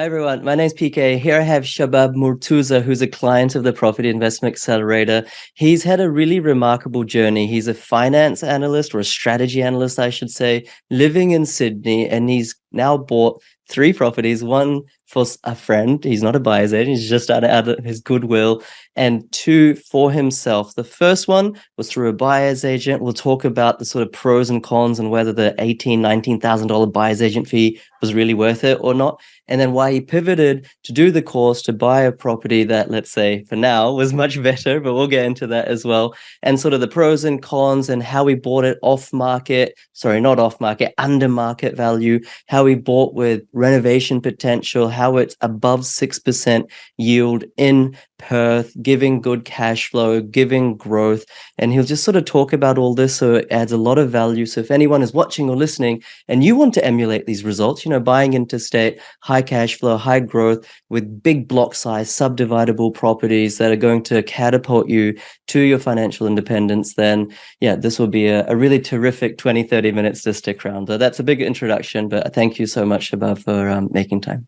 Hi everyone, my name's PK. Here I have Shabab Mortuza, who's a client of the Property Investment Accelerator. He's had a really remarkable journey. He's a finance analyst, or a strategy analyst, I should say, living in Sydney, and he's now bought 3 properties, one for a friend. He's not a buyer's agent, he's just out of his goodwill, and 2 for himself. The first one was through a buyer's agent. We'll talk about the sort of pros and cons and whether the $19,000 buyer's agent fee was really worth it or not. And then why he pivoted to do the course to buy a property that, let's say, for now was much better, but we'll get into that as well. And sort of the pros and cons and how we bought it off market, sorry, not off market, under market value, how we bought with renovation potential, how it's above 6% yield in Perth, giving good cash flow, giving growth. And he'll just sort of talk about all this. So it adds a lot of value. So if anyone is watching or listening and you want to emulate these results, buying interstate, high cash flow, high growth with big block size, subdividable properties that are going to catapult you to your financial independence, then yeah, this will be a really terrific 20-30 minutes to stick around. So that's a big introduction, but thank you so much, Shabab, for making time.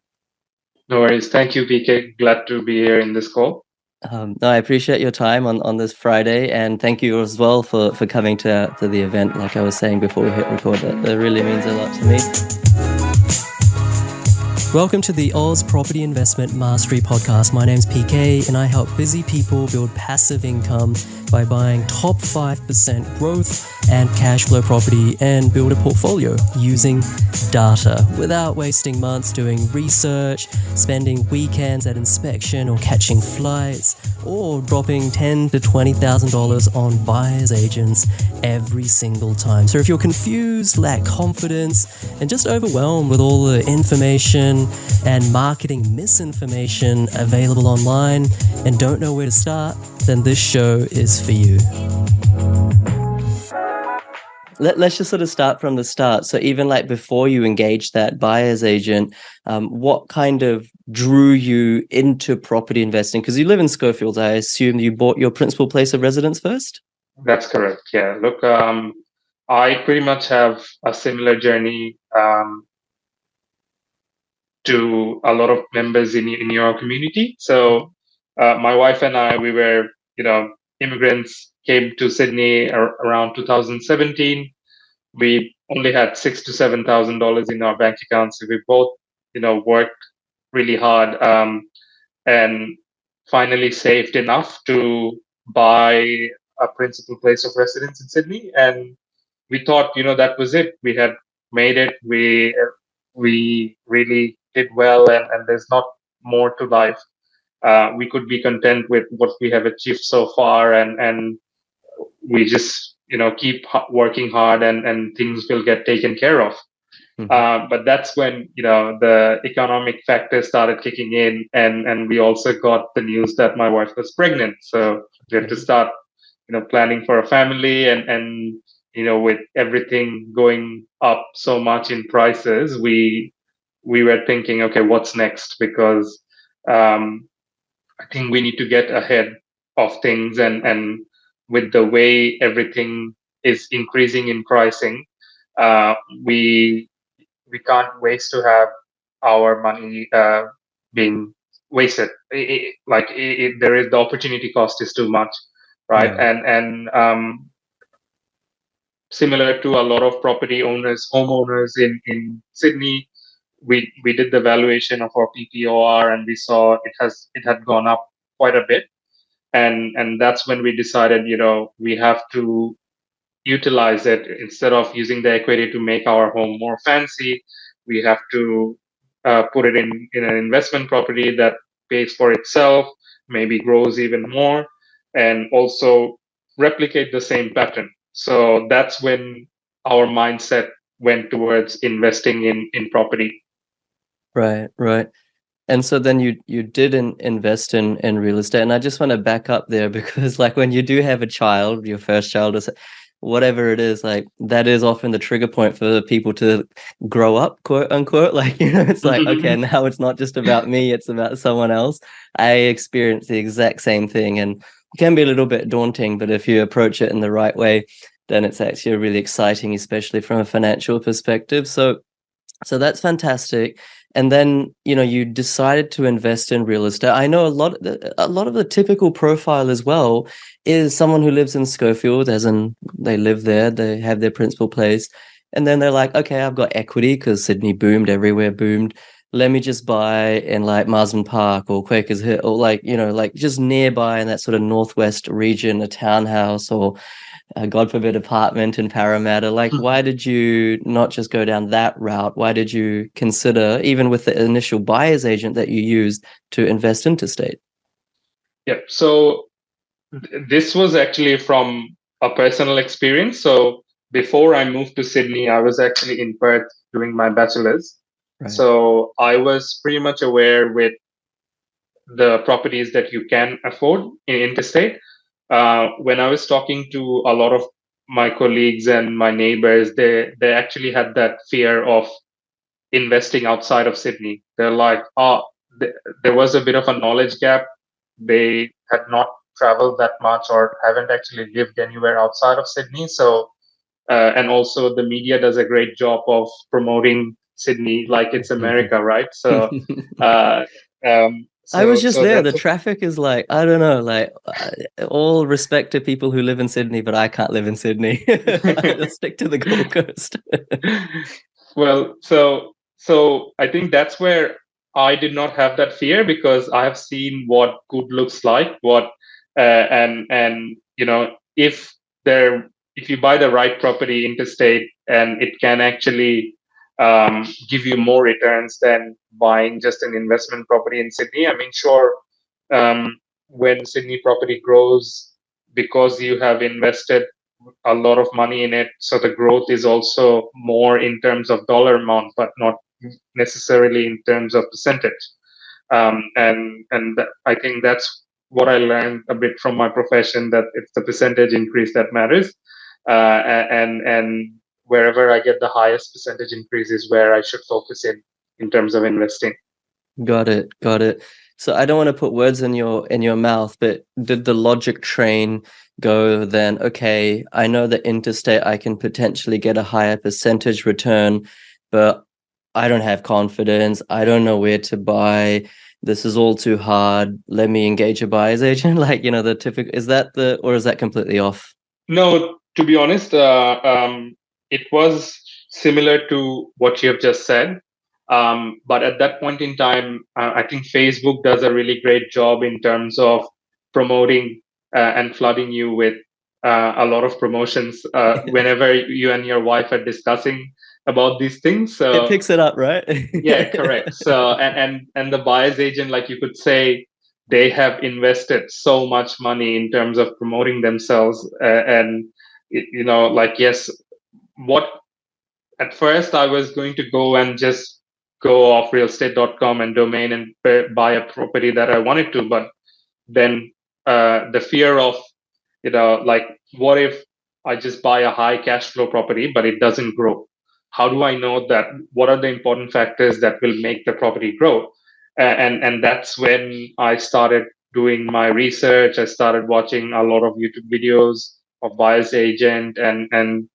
No worries. Thank you, PK. Glad to be here in this call. No, I appreciate your time on this Friday, and thank you as well for coming to the event. Like I was saying before we hit record, that really means a lot to me. Welcome to the Oz Property Investment Mastery Podcast. My name's PK, and I help busy people build passive income by buying top 5% growth and cash flow property and build a portfolio using data without wasting months doing research, spending weekends at inspection or catching flights, or dropping $10,000 to $20,000 on buyer's agents every single time. So if you're confused, lack confidence, and just overwhelmed with all the information and marketing misinformation available online and don't know where to start, then this show is for you. Let's just sort of start from the start. So even like before you engaged that buyer's agent, what kind of drew you into property investing? Because you live in Schofield, I assume you bought your principal place of residence first? That's correct. Yeah. Look, I pretty much have a similar journey to a lot of members in your community. So my wife and I, we were, immigrants, came to Sydney around 2017. We only had $6,000 to $7,000 in our bank accounts. So we both, worked really hard and finally saved enough to buy a principal place of residence in Sydney. And we thought, that was it. We had made it. We really did well, and there's not more to life. We could be content with what we have achieved so far, and we just keep working hard, and things will get taken care of. But that's when the economic factors started kicking in, and we also got the news that my wife was pregnant. So we had to start planning for a family, and with everything going up so much in prices, we were thinking, okay, what's next? Because I think we need to get ahead of things, and with the way everything is increasing in pricing, we can't waste to have our money being wasted. There is, the opportunity cost is too much, right? Yeah. And similar to a lot of property owners, homeowners in Sydney, we did the valuation of our PPOR, and we saw it had gone up quite a bit, and that's when we decided, we have to utilize it. Instead of using the equity to make our home more fancy, we have to put it in an investment property that pays for itself, maybe grows even more, and also replicate the same pattern. So that's when our mindset went towards investing in property. Right. And so then you didn't invest in real estate. And I just want to back up there because like when you do have a child, your first child, or whatever it is, like that is often the trigger point for people to grow up, quote unquote. Like, it's like, okay, now it's not just about me, it's about someone else. I experienced the exact same thing, and it can be a little bit daunting, but if you approach it in the right way, then it's actually really exciting, especially from a financial perspective. So that's fantastic. and then you decided to invest in real estate. I know a lot of the typical profile as well is someone who lives in Schofield, as in they live there, they have their principal place, and then they're like, okay, I've got equity because Sydney boomed, everywhere boomed. Let me just buy in like Marsden Park or Quakers Hill, or like like just nearby in that sort of northwest region, a townhouse, or God forbid, apartment in Parramatta. Like, why did you not just go down that route? Why did you consider, even with the initial buyer's agent that you used, to invest interstate? Yeah. So this was actually from a personal experience. So before I moved to Sydney, I was actually in Perth doing my bachelor's. Right. So I was pretty much aware with the properties that you can afford in interstate. When I was talking to a lot of my colleagues and my neighbors, they actually had that fear of investing outside of Sydney. They're like, oh, there was a bit of a knowledge gap. They had not traveled that much or haven't actually lived anywhere outside of Sydney. So, and also the media does a great job of promoting Sydney like it's America, right? So, I was just so there. The that's traffic is like, I don't know, like all respect to people who live in Sydney, but I can't live in Sydney. I just stick to the Gold Coast. well, so I think that's where I did not have that fear because I have seen what good looks like, what and if there if you buy the right property interstate and it can actually give you more returns than buying just an investment property in Sydney. I mean, sure, when Sydney property grows because you have invested a lot of money in it, so the growth is also more in terms of dollar amount, but not necessarily in terms of percentage. And I think that's what I learned a bit from my profession, that it's the percentage increase that matters, and wherever I get the highest percentage increase is where I should focus in terms of investing. Got it. Got it. So I don't want to put words in your mouth, but did the logic train go then, okay, I know that interstate I can potentially get a higher percentage return, but I don't have confidence. I don't know where to buy. This is all too hard. Let me engage a buyer's agent. Like, the typical, or is that completely off? No, to be honest, it was similar to what you have just said. But at that point in time, I think Facebook does a really great job in terms of promoting and flooding you with a lot of promotions whenever you and your wife are discussing about these things. So It picks it up, right? yeah, correct. So and the buyer's agent, like you could say, they have invested so much money in terms of promoting themselves, and like, yes, what at first I was going to go and just go off realestate.com and domain and buy a property that I wanted to, but then the fear of like, what if I just buy a high cash flow property but it doesn't grow? How do I know that? What are the important factors that will make the property grow? And that's when I started doing my research. I started watching a lot of YouTube videos of buyer's agent and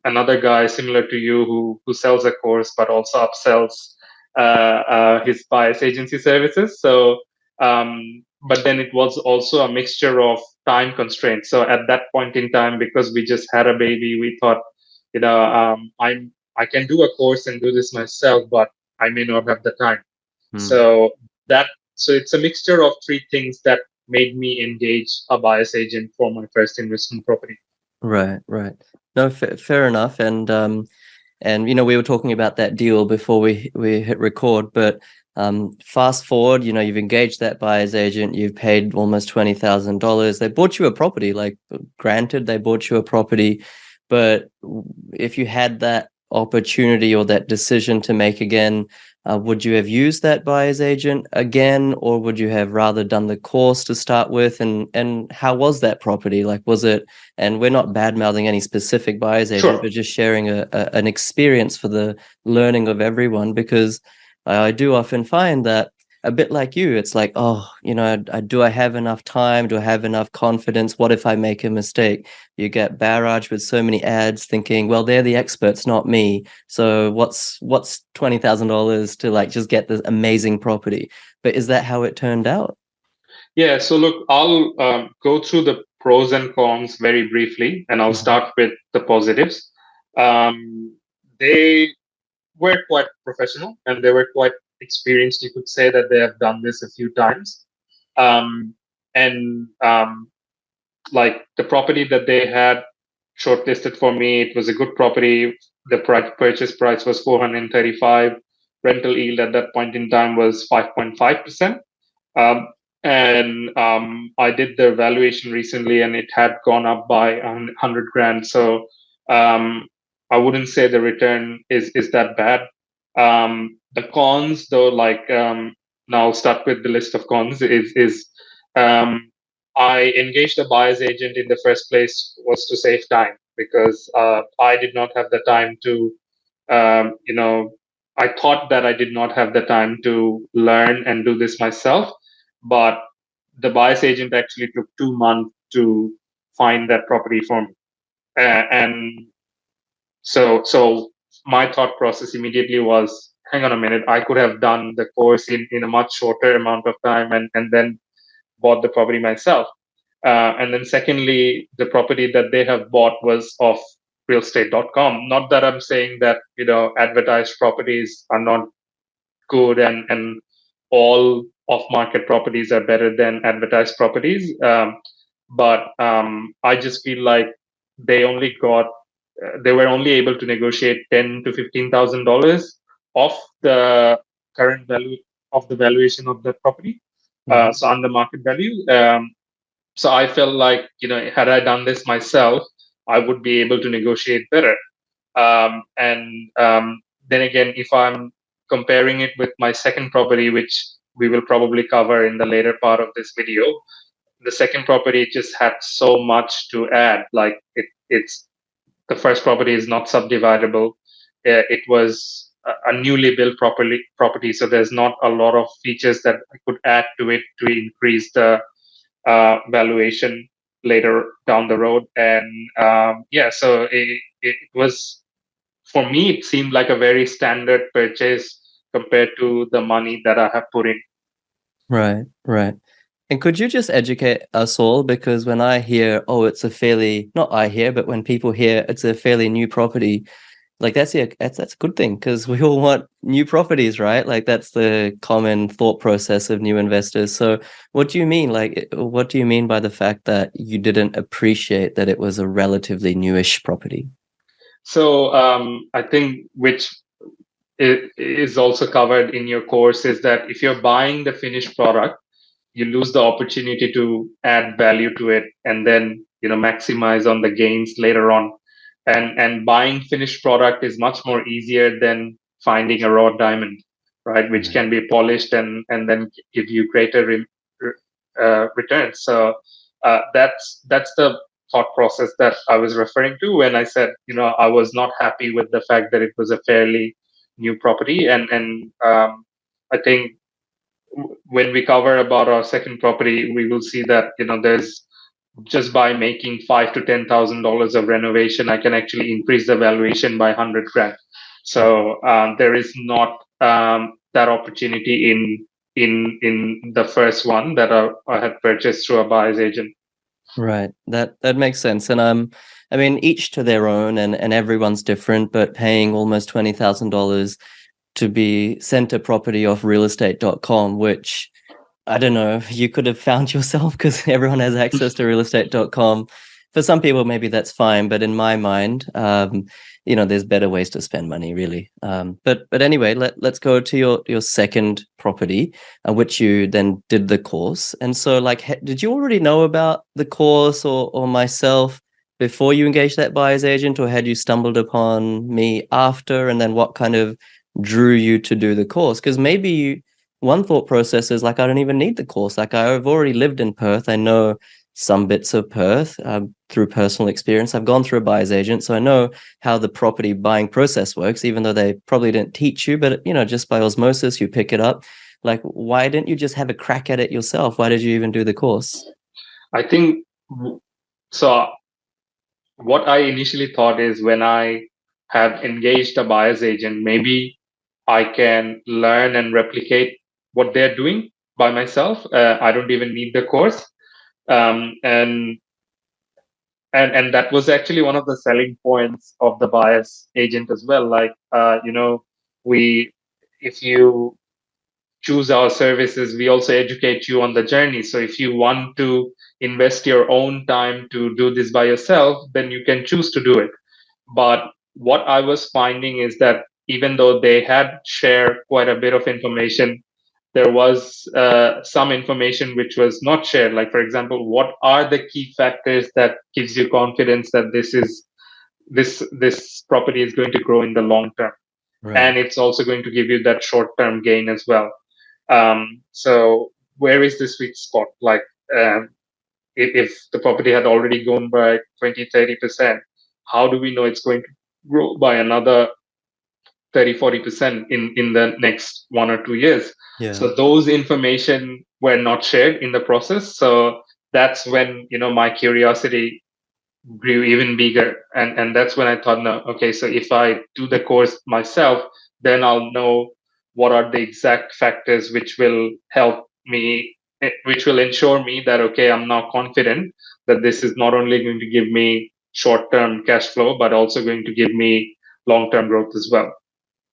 another guy similar to you who sells a course but also upsells his buyer's agency services. So but then it was also a mixture of time constraints. So at that point in time, because we just had a baby, we thought, I can do a course and do this myself, but I may not have the time. So it's a mixture of three things that made me engage a buyer's agent for my first investment property. Right, right. No, fair enough. And we were talking about that deal before we hit record, but fast forward, you've engaged that buyer's agent, you've paid almost $20,000. They bought you a property, like granted, they bought you a property, but if you had that opportunity or that decision to make again, would you have used that buyer's agent again, or would you have rather done the course to start with? And how was that property? Like, was it? And we're not bad mouthing any specific buyer's agent, Sure. but just sharing an experience for the learning of everyone, because I do often find that a bit like you. It's like, oh, do I have enough time? Do I have enough confidence? What if I make a mistake? You get barraged with so many ads thinking, well, they're the experts, not me. So what's $20,000 to like just get this amazing property? But is that how it turned out? Yeah. So look, I'll go through the pros and cons very briefly, and I'll start with the positives. They were quite professional and they were quite experienced. You could say that they have done this a few times. And like the property that they had shortlisted for me, it was a good property. The purchase price was 435. Rental yield at that point in time was 5.5%. And I did the valuation recently, and it had gone up by 100 grand. So I wouldn't say the return is that bad. The cons, though, like now I'll start with the list of cons. Is I engaged a buyer's agent in the first place was to save time, because I did not have the time to, I thought that I did not have the time to learn and do this myself, but the buyer's agent actually took 2 months to find that property for me. And so my thought process immediately was, hang on a minute, I could have done the course in a much shorter amount of time and then bought the property myself. And then secondly, the property that they have bought was off realestate.com. Not that I'm saying that, advertised properties are not good and all off-market properties are better than advertised properties. But I just feel like they were only able to negotiate $10,000 to $15,000 off the current value of the valuation of the property. So under market value. So I felt like, had I done this myself, I would be able to negotiate better. And then again, if I'm comparing it with my second property, which we will probably cover in the later part of this video, the second property just had so much to add. Like it's the first property is not subdividable. It was a newly built property, so there's not a lot of features that I could add to it to increase the valuation later down the road. And so it was, for me, it seemed like a very standard purchase compared to the money that I have put in. Right. And could you just educate us all? Because when I hear, oh, it's a fairly, not I hear, but when people hear it's a fairly new property, like that's a good thing, because we all want new properties, right? Like that's the common thought process of new investors. So what do you mean? Like, what do you mean by the fact that you didn't appreciate that it was a relatively newish property? So I think, which is also covered in your course, is that if you're buying the finished product, you lose the opportunity to add value to it and then maximize on the gains later on. And buying finished product is much more easier than finding a raw diamond, right? Which can be polished and then give you greater returns. So that's the thought process that I was referring to when I said, I was not happy with the fact that it was a fairly new property. And I think when we cover about our second property, we will see that, there's, just by making $5,000 to $10,000 of renovation, I can actually increase the valuation by 100 grand. So there is not that opportunity in the first one that I had purchased through a buyer's agent. Right. That makes sense. And I mean, each to their own, and everyone's different, but paying almost $20,000 to be sent a property off realestate.com, which I don't know, you could have found yourself, because everyone has access to realestate.com. For some people, maybe that's fine, but in my mind, there's better ways to spend money, really. But anyway, let's go to your second property, which you then did the course. And so, like, did you already know about the course or myself before you engaged that buyer's agent, or had you stumbled upon me after? And then what kind of drew you to do the course? Because maybe one thought process is like, I don't even need the course. Like, I've already lived in Perth. I know some bits of Perth through personal experience. I've gone through a buyer's agent, so I know how the property buying process works, even though they probably didn't teach you, but just by osmosis, you pick it up. Like, why didn't you just have a crack at it yourself? Why did you even do the course? I think so. What I initially thought is when I have engaged a buyer's agent, maybe I can learn and replicate what they're doing by myself. I don't even need the course. Um, and and that was actually one of the selling points of the buyer's agent as well. Like, we, if you choose our services, we also educate you on the journey. So if you want to invest your own time to do this by yourself, then you can choose to do it. But what I was finding is that even though they had shared quite a bit of information, there was some information which was not shared. Like, for example, what are the key factors that gives you confidence that this property is going to grow in the long term, Right. and it's also going to give you that short term gain as well. So where is the sweet spot? Like, if the property had already grown by 20-30%, how do we know it's going to grow by another 30-40% in the next 1 or 2 years? Yeah. So those information were not shared in the process. So that's when, my curiosity grew even bigger. And that's when I thought, no, okay, so if I do the course myself, then I'll know what are the exact factors which will help me, which will ensure me that, okay, I'm now confident that this is not only going to give me short term cash flow, but also going to give me long term growth as well.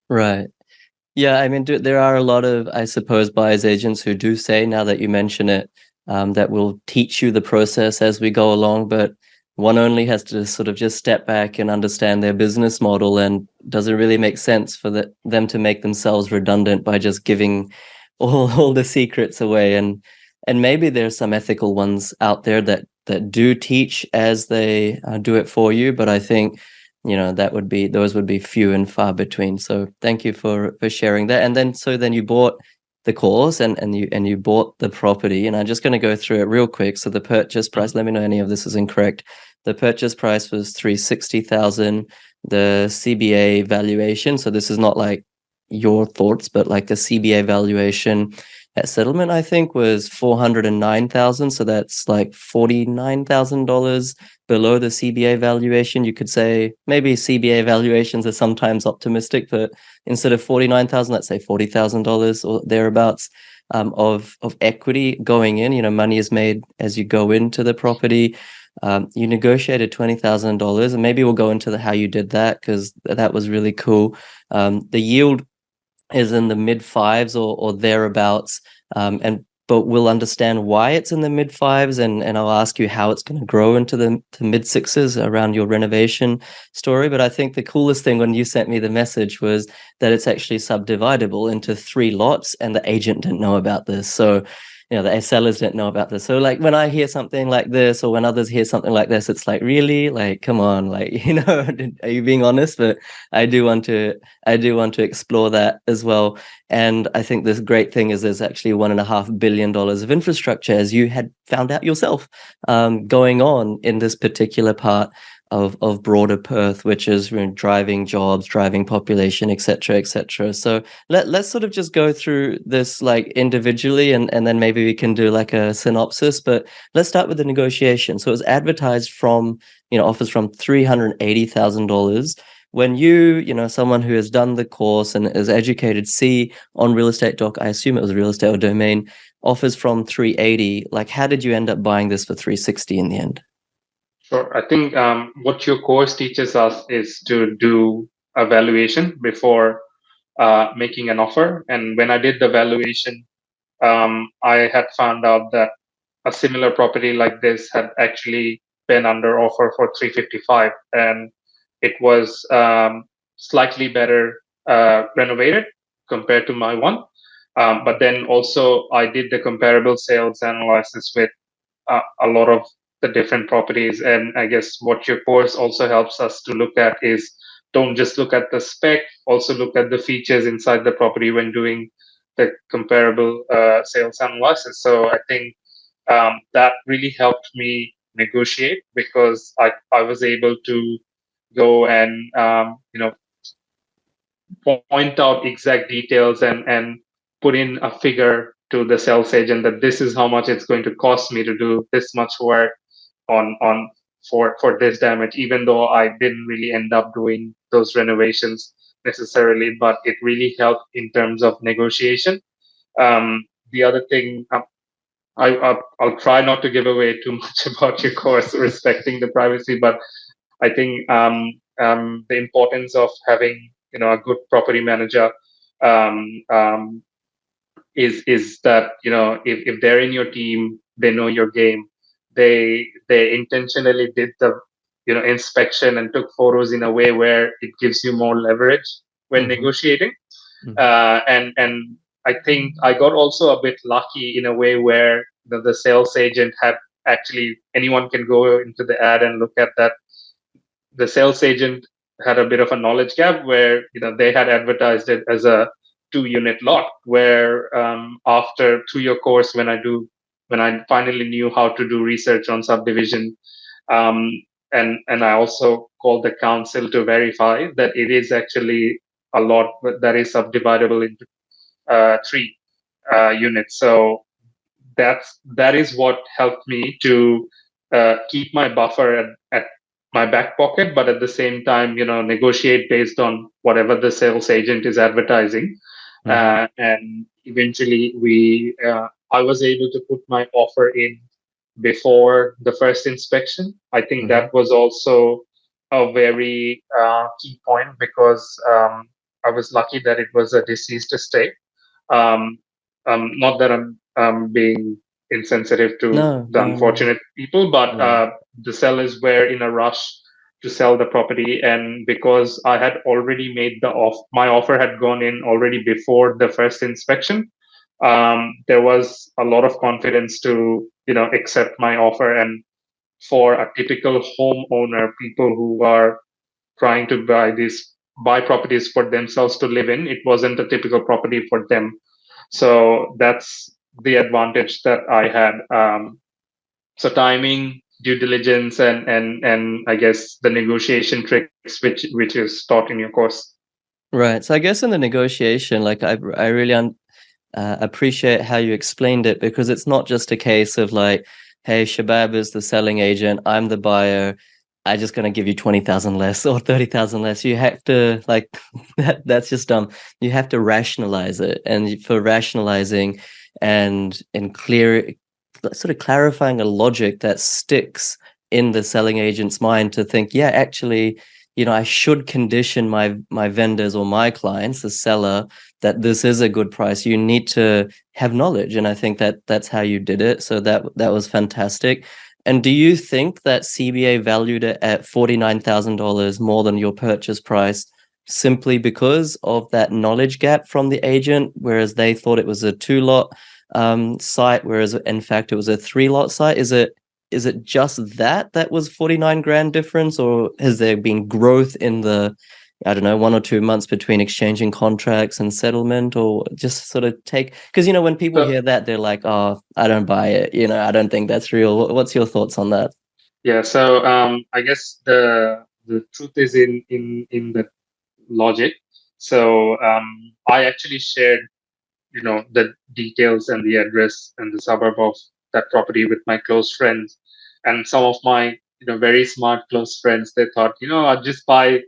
Right. Yeah, I mean, there are a lot of, I suppose, buyer's agents who do say, now that you mention it, that will teach you the process as we go along, but one only has to sort of just step back and understand their business model, and doesn't really make sense for them to make themselves redundant by just giving all the secrets away. And maybe there's some ethical ones out there that do teach as they do it for you, but I think those would be few and far between. So thank you for sharing that. And then you bought the course, and you bought the property, and I'm just going to go through it real quick. So the purchase price, let me know any of this is incorrect. The purchase price was 360,000. The CBA valuation, so this is not like your thoughts, but like the CBA valuation at settlement, I think, was 409,000. So that's like $49,000 below the CBA valuation. You could say maybe CBA valuations are sometimes optimistic, but instead of 49,000, let's say $40,000 or thereabouts of equity going in. Money is made as you go into the property. You negotiated $20,000, and maybe we'll go into how you did that, because that was really cool. The yield is in the mid fives or thereabouts, but we'll understand why it's in the mid fives, and I'll ask you how it's going to grow into the mid sixes around your renovation story. But I think the coolest thing when you sent me the message was that it's actually subdividable into 3 lots, and the agent didn't know about this. So the sellers didn't know about this. So like when I hear something like this, or when others hear something like this, it's like, really, like, come on, like, are you being honest? But I do want to explore that as well. And I think this great thing is there's actually $1.5 billion of infrastructure, as you had found out yourself, going on in this particular part of broader Perth, which is driving jobs, driving population, etc., etc. So let's sort of just go through this like individually, and then maybe we can do like a synopsis. But let's start with the negotiation. So it was advertised from, offers from $380,000. When someone who has done the course and is educated, see on real estate doc, I assume it was real estate or domain, offers from 380. Like, how did you end up buying this for 360 in the end? Sure. I think what your course teaches us is to do a valuation before making an offer. And when I did the valuation, I had found out that a similar property like this had actually been under offer for 355, and it was slightly better renovated compared to my one. But then also I did the comparable sales analysis with a lot of the different properties. And I guess what your course also helps us to look at is, don't just look at the spec, also look at the features inside the property when doing the comparable sales analysis. So I think that really helped me negotiate, because I was able to go and point out exact details and put in a figure to the sales agent that this is how much it's going to cost me to do this much work on for this damage, even though I didn't really end up doing those renovations necessarily, but it really helped in terms of negotiation. The other thing, I'll try not to give away too much about your course, respecting the privacy, but I think the importance of having a good property manager um, um, is that if they're in your team, they know your game. They intentionally did the inspection and took photos in a way where it gives you more leverage when negotiating. And I think I got also a bit lucky in a way where the sales agent had actually, anyone can go into the ad and look at that. The sales agent had a bit of a knowledge gap where they had advertised it as a 2-unit lot, where after 2-year course, when I finally knew how to do research on subdivision, um, and I also called the council to verify that it is actually a lot that is subdividable into 3 units. So that is what helped me to keep my buffer at my back pocket, but at the same time, negotiate based on whatever the sales agent is advertising. And eventually, I was able to put my offer in before the first inspection. I think that was also a very key point, because I was lucky that it was a deceased estate. Um, Not that I'm being insensitive to the unfortunate people, but the sellers were in a rush to sell the property, and because I had already made my offer had gone in already before the first inspection. There was a lot of confidence to accept my offer. And for a typical homeowner, people who are trying to buy properties for themselves to live in, it wasn't a typical property for them. So that's the advantage that I had. So timing, due diligence, and I guess the negotiation tricks which is taught in your course. Right. So I guess in the negotiation, like I really appreciate how you explained it, because it's not just a case of like, hey, Shabab is the selling agent, I'm the buyer, I'm just gonna give you 20,000 less or 30,000 less. You have to like that's just dumb. You have to rationalize it, and for rationalizing and clear, sort of clarifying a logic that sticks in the selling agent's mind to think, yeah, actually, I should condition my vendors or my clients, the seller, that this is a good price. You need to have knowledge, and I think that's how you did it. So that was fantastic. And do you think that CBA valued it at $49,000 more than your purchase price simply because of that knowledge gap from the agent, whereas they thought it was a 2-lot site, whereas in fact it was a 3-lot site? Is it just that was 49 grand difference, or has there been growth in the, I don't know, 1 or 2 months between exchanging contracts and settlement? Or just sort of because when people hear that, they're like, oh, I don't buy it, I don't think that's real. What's your thoughts on that? Yeah, so I guess the truth is in the logic. So I actually shared the details and the address and the suburb of that property with my close friends, and some of my very smart close friends, they thought, I'll just buy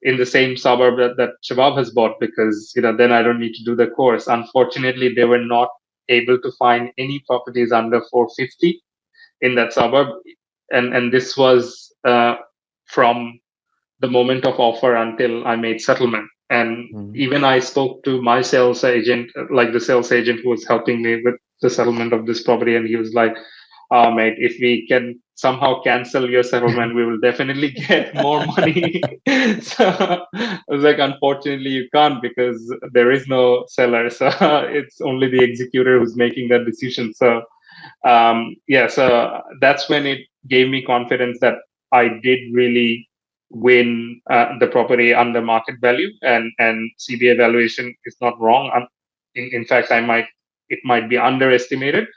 in the same suburb that Shabab has bought, because then I don't need to do the course. Unfortunately, they were not able to find any properties under 450 in that suburb, and this was from the moment of offer until I made settlement. And even I spoke to my sales agent, like the sales agent who was helping me with the settlement of this property, and he was like, "Oh, mate, if we can somehow cancel your settlement, we will definitely get more money." So I was like, "Unfortunately, you can't, because there is no seller. So it's only the executor who's making that decision." So so that's when it gave me confidence that I did really win the property under market value, and CBA valuation is not wrong. In fact, it might be underestimated.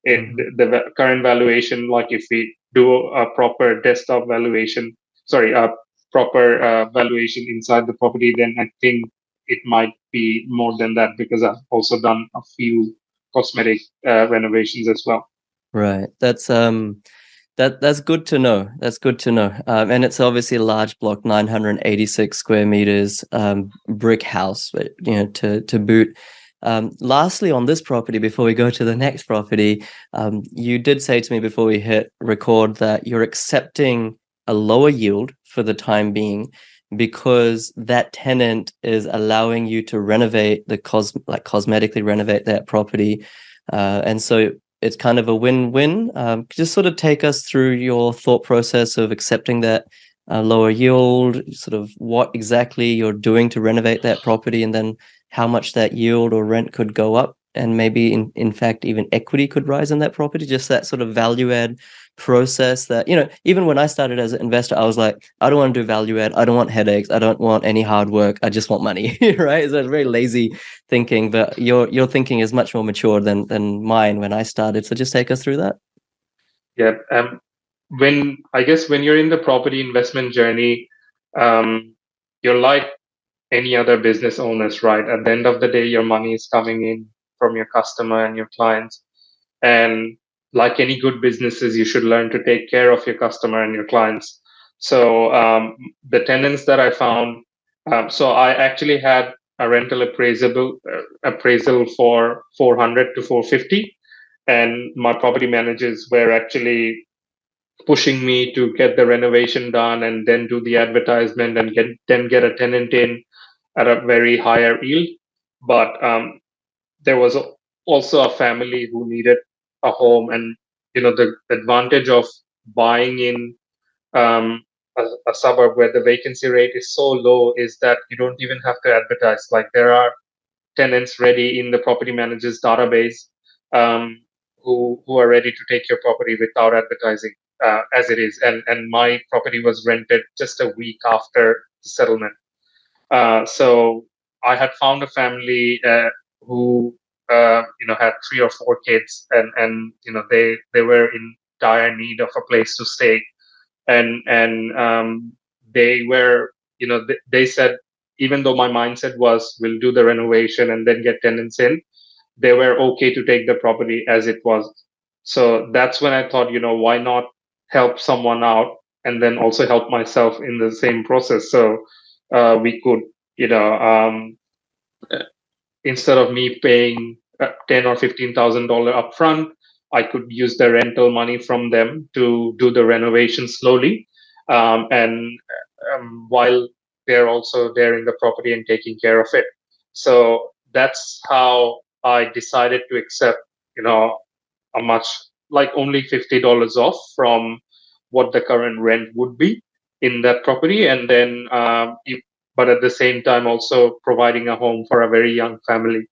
The current valuation, like if we do a proper desktop valuation, a proper valuation inside the property, then I think it might be more than that because I've also done a few cosmetic renovations as well. Right. That's good to know. That's good to know. And it's obviously a large block, 986 square meters, brick house, but, to boot. Lastly, on this property, before we go to the next property, you did say to me before we hit record that you're accepting a lower yield for the time being because that tenant is allowing you to renovate cosmetically renovate that property. And so it's kind of a win-win. Just sort of take us through your thought process of accepting that lower yield, sort of what exactly you're doing to renovate that property, and then how much that yield or rent could go up, and maybe in fact even equity could rise in that property. Just that sort of value add process that, even when I started as an investor, I was like, I don't want to do value add. I don't want headaches. I don't want any hard work. I just want money, right? So it's very lazy thinking, but your thinking is much more mature than mine when I started. So just take us through that. Yeah. When you're in the property investment journey, you're like any other business owners, right? At the end of the day, your money is coming in from your customer and your clients. And like any good businesses, you should learn to take care of your customer and your clients. So the tenants that I found, so I actually had a rental appraisal for 400 to 450, and my property managers were actually pushing me to get the renovation done and then do the advertisement and get a tenant in at a very higher yield. But there was also a family who needed a home, and the advantage of buying in a suburb where the vacancy rate is so low is that you don't even have to advertise. Like, there are tenants ready in the property manager's database, who are ready to take your property without advertising, as it is. And my property was rented just a week after the settlement. So I had found a family who had 3 or 4 kids, and they were in dire need of a place to stay, and they were they said, even though my mindset was we'll do the renovation and then get tenants in, they were okay to take the property as it was. So that's when I thought, why not help someone out and then also help myself in the same process. So we could, instead of me paying ten or $15,000 upfront, I could use the rental money from them to do the renovation slowly, and while they're also there in the property and taking care of it. So that's how I decided to accept, a much, like, only $50 off from what the current rent would be in that property, and then but at the same time also providing a home for a very young family.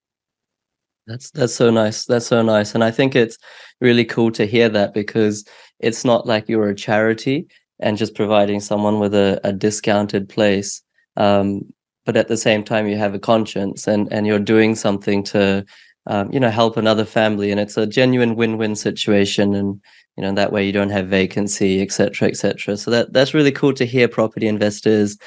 That's so nice. That's so nice. And I think it's really cool to hear that, because it's not like you're a charity and just providing someone with a discounted place. But at the same time, you have a conscience, and you're doing something to, help another family. And it's a genuine win-win situation. And, that way you don't have vacancy, et cetera, et cetera. So that's really cool to hear property investors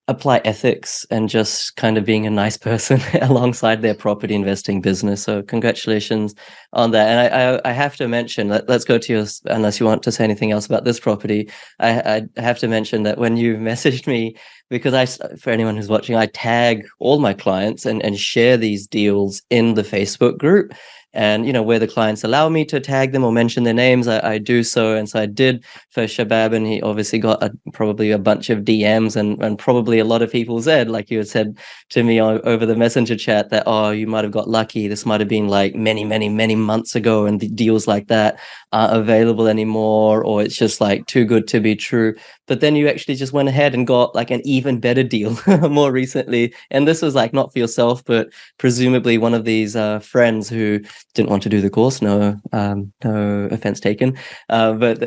apply ethics and just kind of being a nice person alongside their property investing business. So congratulations on that. And I have to mention, let's go to yours, unless you want to say anything else about this property. I have to mention that when you messaged me, because for anyone who's watching, I tag all my clients and share these deals in the Facebook group. And, where the clients allow me to tag them or mention their names, I do so. And so I did for Shabab, and he obviously got probably a bunch of DMs, and probably a lot of people said, like you had said to me over the messenger chat, that, oh, you might have got lucky. This might have been like many, many, many months ago, and the deals like that aren't available anymore, or it's just like too good to be true. But then you actually just went ahead and got like an even better deal more recently. And this was like not for yourself, but presumably one of these friends who didn't want to do the course. No offense taken. But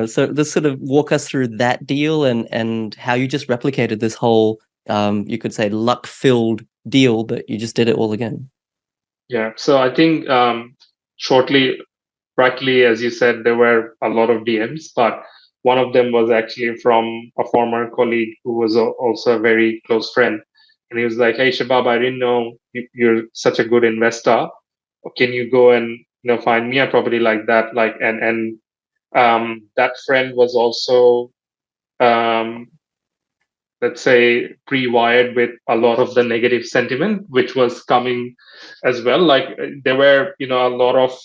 so this sort of walk us through that deal and how you just replicated this whole, you could say, luck-filled deal, but you just did it all again. Yeah. So I think rightly, as you said, there were a lot of DMs, but one of them was actually from a former colleague who was also a very close friend. and he was like, "Hey, Shabab, I didn't know you're such a good investor. Can you go and find me a property like that?" Like, and that friend was also, um, let's say, pre-wired with a lot of the negative sentiment, which was coming as well. Like, there were, a lot of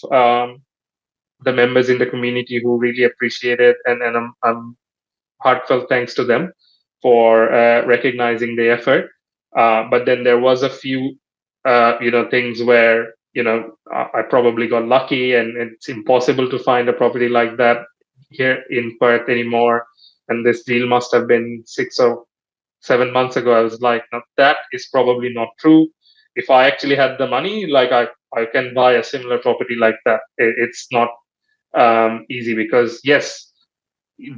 the members in the community who really appreciated, and I'm heartfelt thanks to them for recognizing the effort. But then there was a few, things where, I probably got lucky, and it's impossible to find a property like that here in Perth anymore. And this deal must have been 6 or 7 months ago. I was like, no, that is probably not true. If I actually had the money, like I can buy a similar property like that. It's not easy, because yes,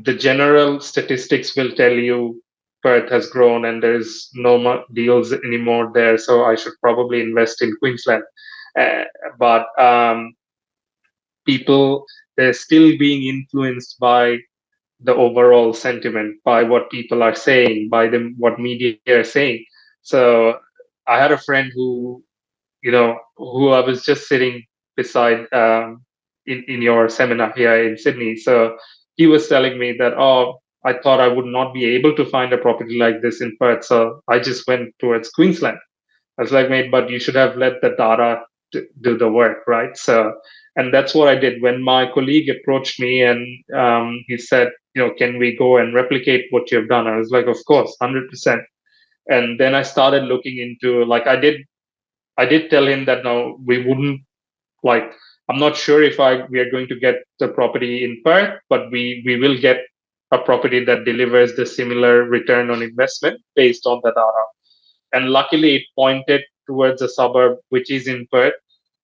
the general statistics will tell you Perth has grown and there's no more deals anymore there, so I should probably invest in Queensland. Uh, but people, they're still being influenced by the overall sentiment, by what people are saying, by what media are saying. So I had a friend who I was just sitting beside, in your seminar here in Sydney. So he was telling me that, oh, I thought I would not be able to find a property like this in Perth, so I just went towards Queensland. I was like, mate, but you should have let the data do the work, right? So, and that's what I did. When my colleague approached me and he said, can we go and replicate what you've done? I was like, of course, 100%. And then I started looking into, like, I did tell him that no, we wouldn't, like, I'm not sure if we are going to get the property in Perth, but we will get a property that delivers the similar return on investment based on the data. And luckily, it pointed towards a suburb which is in Perth.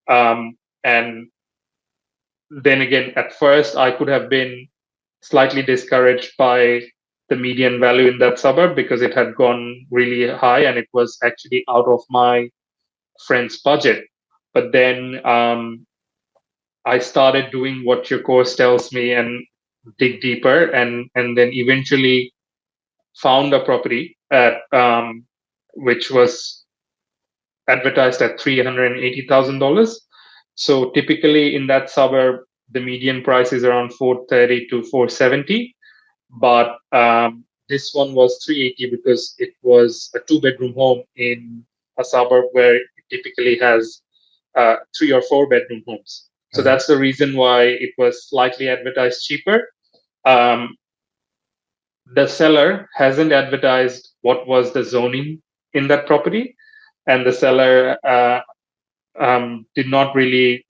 And then again, at first, I could have been slightly discouraged by the median value in that suburb, because it had gone really high and it was actually out of my friend's budget. But then I started doing what your course tells me and dig deeper, and then eventually found a property at which was advertised at $380,000. So typically in that suburb, the median price is around 430 to 470, but this one was 380 because it was a two-bedroom home in a suburb where it typically has 3 or 4 bedroom homes. So that's the reason why it was slightly advertised cheaper. The seller hasn't advertised what was the zoning in that property, and the seller did not really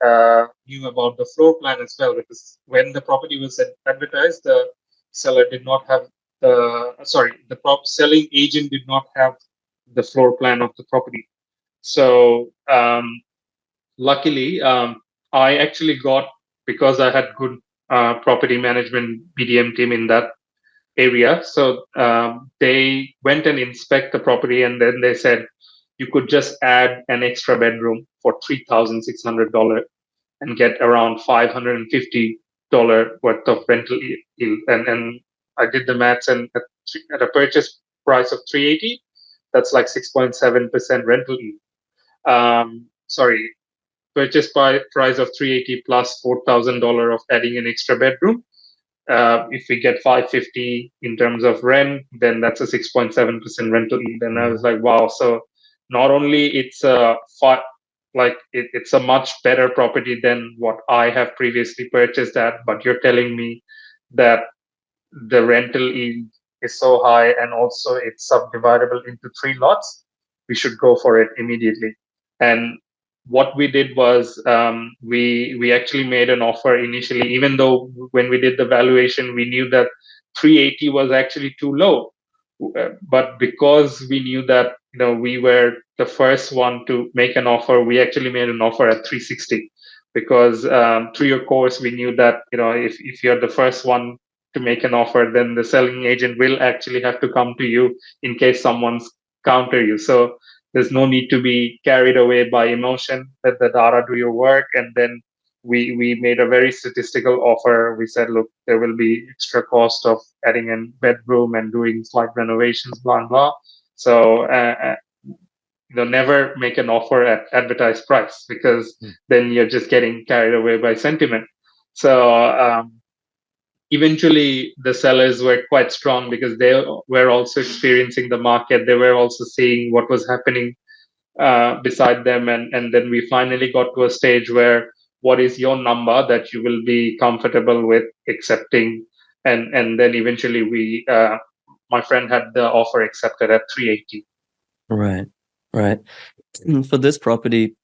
knew about the floor plan as well, because when the property was advertised, the seller did not have the selling agent did not have the floor plan of the property. So luckily, I actually got, because I had good property management BDM team in that area. So they went and inspect the property, and then they said you could just add an extra bedroom for $3,600 and get around $550 worth of rental yield. And I did the maths, and at a purchase price of 380, that's like 6.7% rental yield. Sorry, purchase price of 380 plus $4,000 of adding an extra bedroom. If we get 550 in terms of rent, then that's a 6.7% rental yield. And I was like, wow. So not only it's it's a much better property than what I have previously purchased at, but you're telling me that the rental yield is so high, and also it's subdividable into 3 lots. We should go for it immediately. And what we did was we actually made an offer initially, even though when we did the valuation, we knew that 380 was actually too low. But because we knew that we were the first one to make an offer, we actually made an offer at 360, because through your course we knew that if you're the first one to make an offer, then the selling agent will actually have to come to you in case someone's counter you. So there's no need to be carried away by emotion. Let the data do your work. And then we made a very statistical offer. We said, look, there will be extra cost of adding a bedroom and doing slight renovations, blah blah. So never make an offer at advertised price, because then you're just getting carried away by sentiment. So eventually the sellers were quite strong, because they were also experiencing the market. They were also seeing what was happening beside them. And then we finally got to a stage where, what is your number that you will be comfortable with accepting? And then eventually my friend had the offer accepted at 380. Right. For this property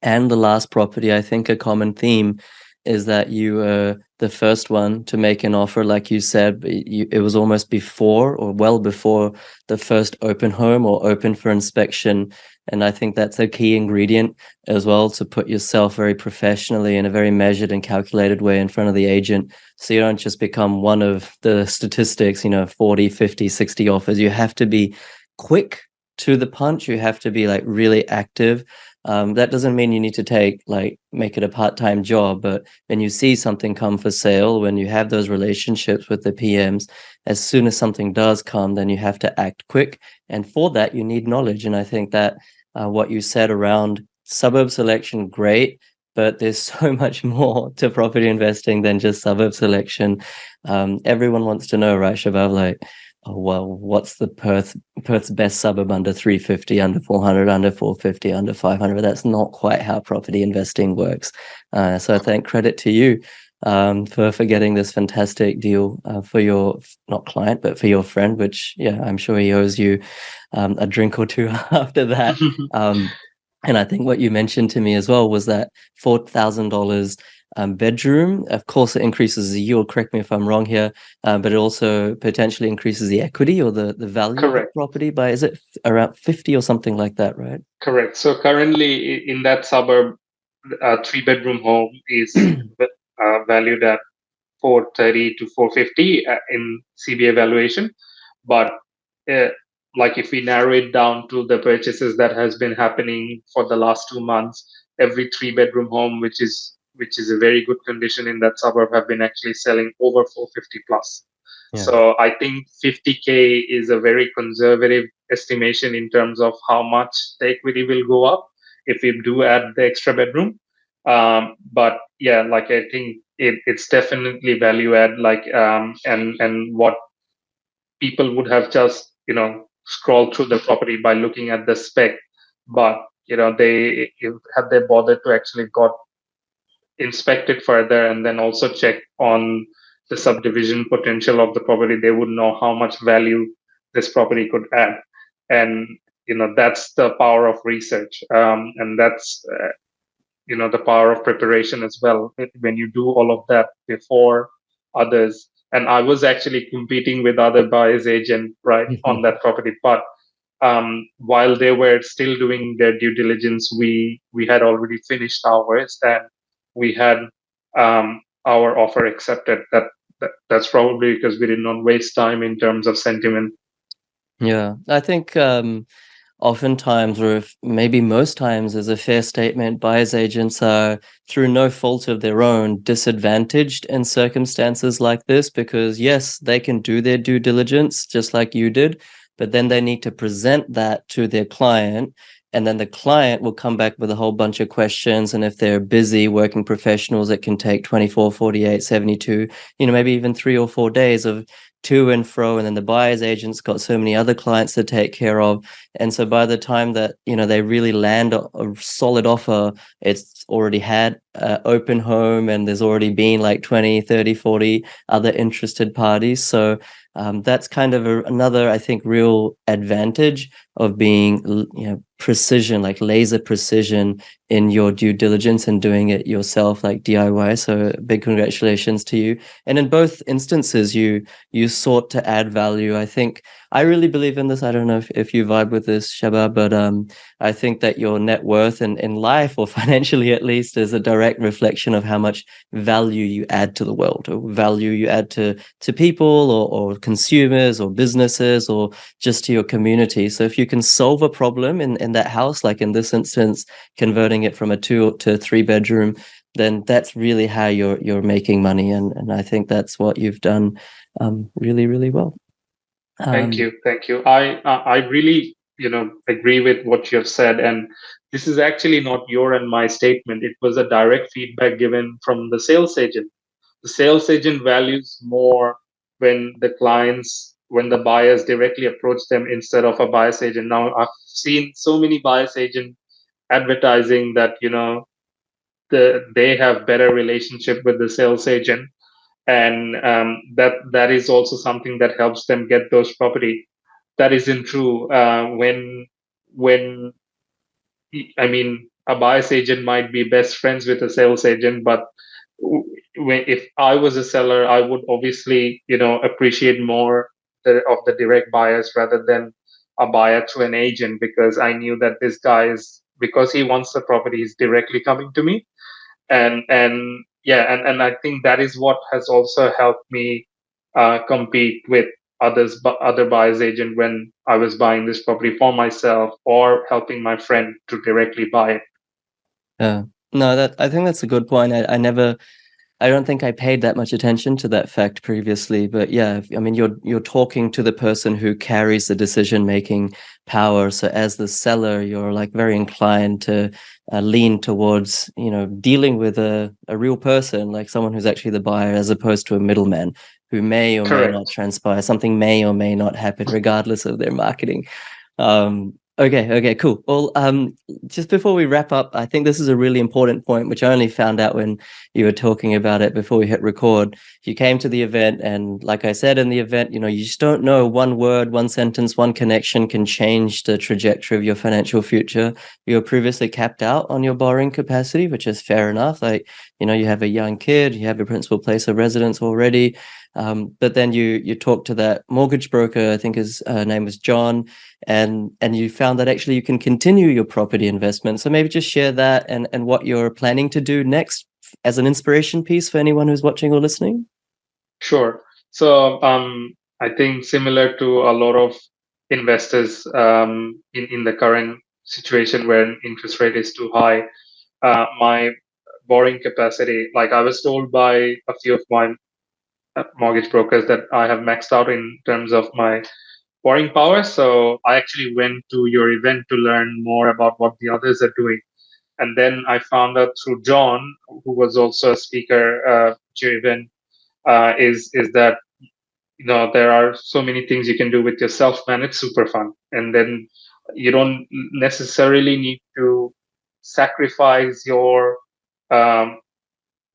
and the last property, I think a common theme is that you were the first one to make an offer. Like you said, it was almost before, or well before, the first open home or open for inspection. And I think that's a key ingredient as well, to put yourself very professionally in a very measured and calculated way in front of the agent. So you don't just become one of the statistics, 40, 50, 60 offers. You have to be quick to the punch. You have to be like really active. That doesn't mean you need to make it a part-time job, but when you see something come for sale, when you have those relationships with the PMs, as soon as something does come, then you have to act quick. And for that, you need knowledge. And I think that what you said around suburb selection, great, but there's so much more to property investing than just suburb selection. Everyone wants to know, right, Shabab? Like, oh, well, what's the Perth's best suburb under 350, under 400, under 450, under 500? That's not quite how property investing works. So I thank credit to you for getting this fantastic deal for your, not client, but for your friend, which, yeah, I'm sure he owes you a drink or two after that. And I think what you mentioned to me as well was that $4,000 bedroom, of course, it increases the yield. Correct me if I'm wrong here, but it also potentially increases the equity or the value of the property by, is it around 50 or something like that, right? Correct. So currently in that suburb, a 3-bedroom home is valued at 430 to 450 in CBA valuation. But like if we narrow it down to the purchases that has been happening for the last 2 months, every 3-bedroom home, which is a very good condition in that suburb, have been actually selling over 450 plus. Yeah. So I think 50K is a very conservative estimation in terms of how much the equity will go up if we do add the extra bedroom. But yeah, like I think it's definitely value add, and what people would have just scrolled through the property by looking at the spec, but they, had they bothered to actually got inspect it further and then also check on the subdivision potential of the property, they would know how much value this property could add. And that's the power of research, and that's the power of preparation as well, when you do all of that before others. And I was actually competing with other buyers agent on that property, but while they were still doing their due diligence, we had already finished ours, and we had our offer accepted. That's probably because we did not waste time in terms of sentiment. Yeah, I think oftentimes, or if maybe most times, is a fair statement, buyers agents are, through no fault of their own, disadvantaged in circumstances like this, because yes, they can do their due diligence just like you did, but then they need to present that to their client, and then the client will come back with a whole bunch of questions. And if they're busy working professionals, it can take 24, 48, 72, maybe even 3 or 4 days of to and fro, and then the buyer's agent's got so many other clients to take care of. And so by the time that they really land a solid offer, it's already had open home, and there's already been like 20, 30, 40 other interested parties. So that's kind of another, I think, real advantage of being precision, like laser precision in your due diligence and doing it yourself, like DIY. So big congratulations to you. And in both instances, you sought to add value. I think I really believe in this. I don't know if you vibe with this, Shabab, but I think that your net worth in life, or financially at least, is a direct reflection of how much value you add to the world, or value you add to people, or consumers, or businesses, or just to your community. So if you can solve a problem in that house, like in this instance, converting it from a 2 to 3 bedroom, then that's really how you're making money. And I think that's what you've done really, really well. Thank you. I really agree with what you have said. And this is actually not your and my statement. It was a direct feedback given from the sales agent. The sales agent values more when the buyers directly approach them instead of a buyer's agent. Now, I've seen so many buyer's agent advertising that, they have better relationship with the sales agent, and that is also something that helps them get those property. That isn't true. When I mean, a buyer's agent might be best friends with a sales agent, but if I was a seller, I would obviously, appreciate more of the direct buyers rather than a buyer through an agent, because I knew that this guy is, because he wants the property, he's directly coming to me. And yeah, and I think that is what has also helped me compete with other buyers agent when I was buying this property for myself or helping my friend to directly buy it. Yeah. No, I think that's a good point. I don't think I paid that much attention to that fact previously, but yeah, I mean, you're talking to the person who carries the decision-making power. So as the seller, you're like very inclined to lean towards, dealing with a real person, like someone who's actually the buyer, as opposed to a middleman who may or may not Correct. transpire. Something may or may not happen, regardless of their marketing. Okay, cool. Well, just before we wrap up, I think this is a really important point, which I only found out when you were talking about it before we hit record. You came to the event, and like I said in the event, you just don't know, one word, one sentence, one connection can change the trajectory of your financial future. You were previously capped out on your borrowing capacity, which is fair enough. Like, you have a young kid, you have a principal place of residence already. But then you talked to that mortgage broker, I think his name was John, and you found that actually you can continue your property investment. So maybe just share that and what you're planning to do next as an inspiration piece for anyone who's watching or listening. Sure. So I think similar to a lot of investors in the current situation where interest rate is too high, my borrowing capacity, like I was told by a few of my mortgage brokers, that I have maxed out in terms of my borrowing power. So I actually went to your event to learn more about what the others are doing. And then I found out through John, who was also a speaker at your event, is that there are so many things you can do with your self-managed super fund, and then you don't necessarily need to sacrifice your um,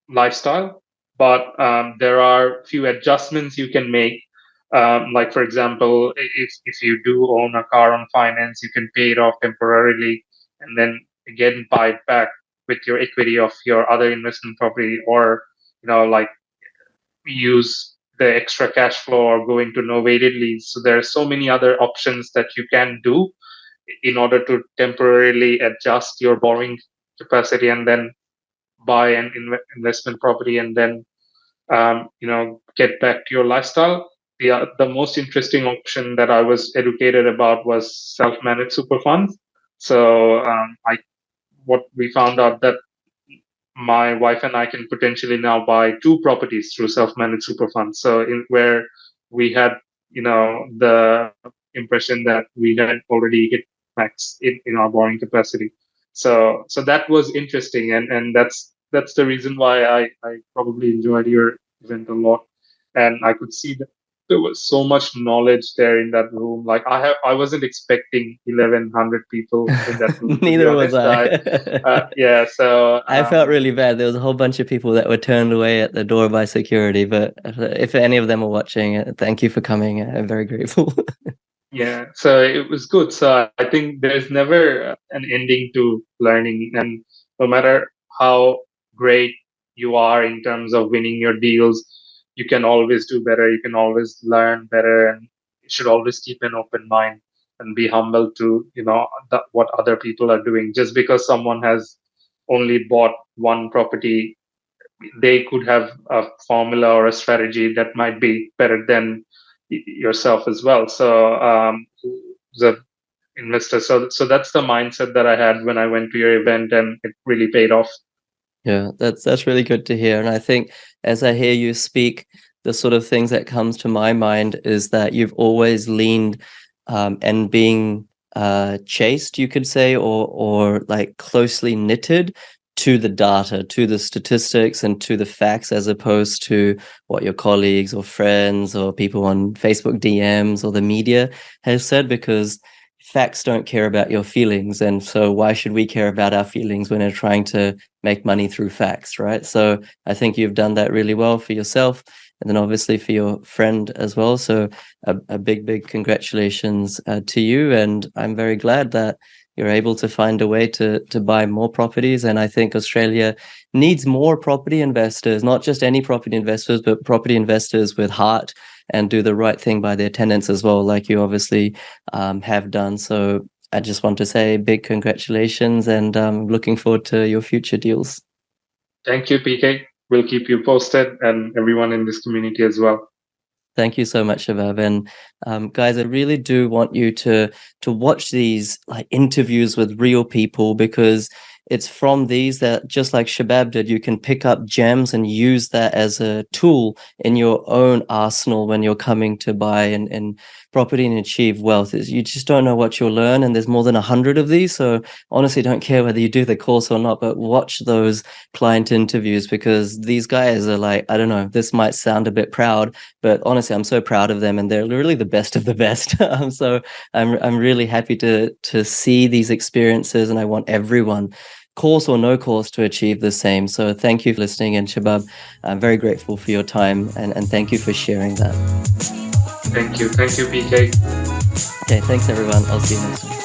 lifestyle, but there are few adjustments you can make. Like for example, if you do own a car on finance, you can pay it off temporarily and then again buy it back with your equity of your other investment property, or like use the extra cash flow or go into no weighted lease. So there are so many other options that you can do in order to temporarily adjust your borrowing capacity and then buy an investment property and then get back to your lifestyle. The most interesting option that I was educated about was self-managed super funds. So what we found out that my wife and I can potentially now buy two properties through self-managed super funds. So in where we had, the impression that we had already hit max in our borrowing capacity. So that was interesting, and that's the reason why I probably enjoyed your event a lot, and I could see that there was so much knowledge there in that room. Like I wasn't expecting 1,100 people in that room, to be Neither was honest. I. Yeah, so I felt really bad. There was a whole bunch of people that were turned away at the door by security, but if any of them are watching, thank you for coming. I'm very grateful. yeah, so it was good. So I think there's never an ending to learning, and no matter how great you are in terms of winning your deals, you can always do better. You can always learn better, and you should always keep an open mind and be humble to what other people are doing. Just because someone has only bought one property, they could have a formula or a strategy that might be better than yourself as well. So the investor. So that's the mindset that I had when I went to your event, and it really paid off. Yeah, that's really good to hear. And I think as I hear you speak, the sort of things that comes to my mind is that you've always leaned and being chased, you could say, or like closely knitted to the data, to the statistics, and to the facts, as opposed to what your colleagues or friends or people on Facebook DMs or the media have said, because facts don't care about your feelings. And so why should we care about our feelings when they're trying to make money through facts, right? So I think you've done that really well for yourself, and then obviously for your friend as well. So a big congratulations to you. And I'm very glad that you're able to find a way to buy more properties. And I think Australia needs more property investors, not just any property investors, but property investors with heart and do the right thing by their tenants as well, like you obviously have done. So I just want to say big congratulations, and looking forward to your future deals. Thank you, PK. We'll keep you posted, and everyone in this community as well. Thank you so much, Shabab. And guys, I really do want you to watch these like interviews with real people, because it's from these that, just like Shabab did, you can pick up gems and use that as a tool in your own arsenal when you're coming to buy and property and achieve wealth. You just don't know what you'll learn, and there's more than 100 of these. So honestly, don't care whether you do the course or not, but watch those client interviews, because these guys are like, I don't know, this might sound a bit proud, but honestly, I'm so proud of them, and they're really the best of the best. So I'm really happy to see these experiences, and I want everyone, course or no course, to achieve the same. So thank you for listening, and Shabab, I'm very grateful for your time, and thank you for sharing that. Thank you, PK. Okay, thanks everyone. I'll see you next time.